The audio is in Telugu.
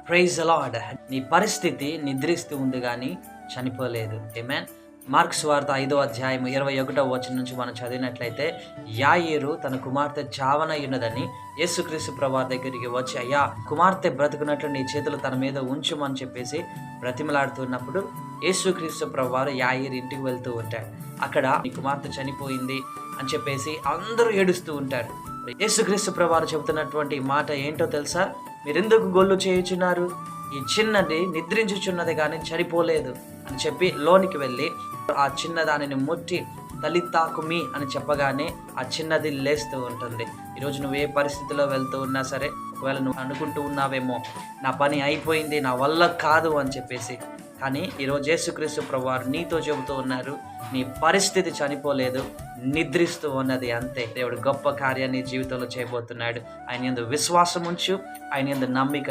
Praise the lord. నీ పరిస్థితి నిద్రిస్తూ ఉంది కానీ చనిపోలేదు. ఆమేన్. మార్కు సువార్త 5వ అధ్యాయం 21వ వచనం నుంచి మనం చదివినట్లయితే, యాయీరు తన కుమార్తె చావనయ్యున్నదని యేసుక్రీస్తు ప్రభువారి దగ్గరికి వచ్చి, అయ్యా కుమార్తె బ్రతుకున్నట్లు నీ చేతులు తన మీద ఉంచుమని చెప్పేసి బ్రతిమలాడుతున్నప్పుడు యేసుక్రీస్తు ప్రభువారు యాయీరు ఇంటికి వెళ్తూ ఉంటాడు. అక్కడ నీ కుమార్తె చనిపోయింది అని చెప్పేసి అందరూ ఏడుస్తూ ఉంటారు. యేసుక్రీస్తు ప్రభువారు చెబుతున్నటువంటి మాట ఏంటో తెలుసా? మీరెందుకు గొల్లు చేయుచున్నారు? ఈ చిన్నది నిద్రించుచున్నది కానీ చనిపోలేదు అని చెప్పి లోనికి వెళ్ళి ఆ చిన్నదానిని ముట్టి తలిత్తాకుమి అని చెప్పగానే ఆ చిన్నది లేస్తూ ఉంటుంది. ఈరోజు నువ్వు ఏ పరిస్థితిలో వెళ్తూ ఉన్నా సరే, ఒకవేళ నువ్వు అనుకుంటూ ఉన్నావేమో నా పని అయిపోయింది, నా వల్ల కాదు అని చెప్పేసి, కానీ ఈరోజు యేసుక్రీస్తు ప్రభువారు నీతో చెబుతూ ఉన్నారు, నీ పరిస్థితి చనిపోలేదు, నిద్రిస్తూ ఉన్నది అంతే. దేవుడు గొప్ప కార్యాన్ని జీవితంలో చేయబోతున్నాడు. ఆయన యందు విశ్వాసం ఉంచు, ఆయన యందు నమ్మిక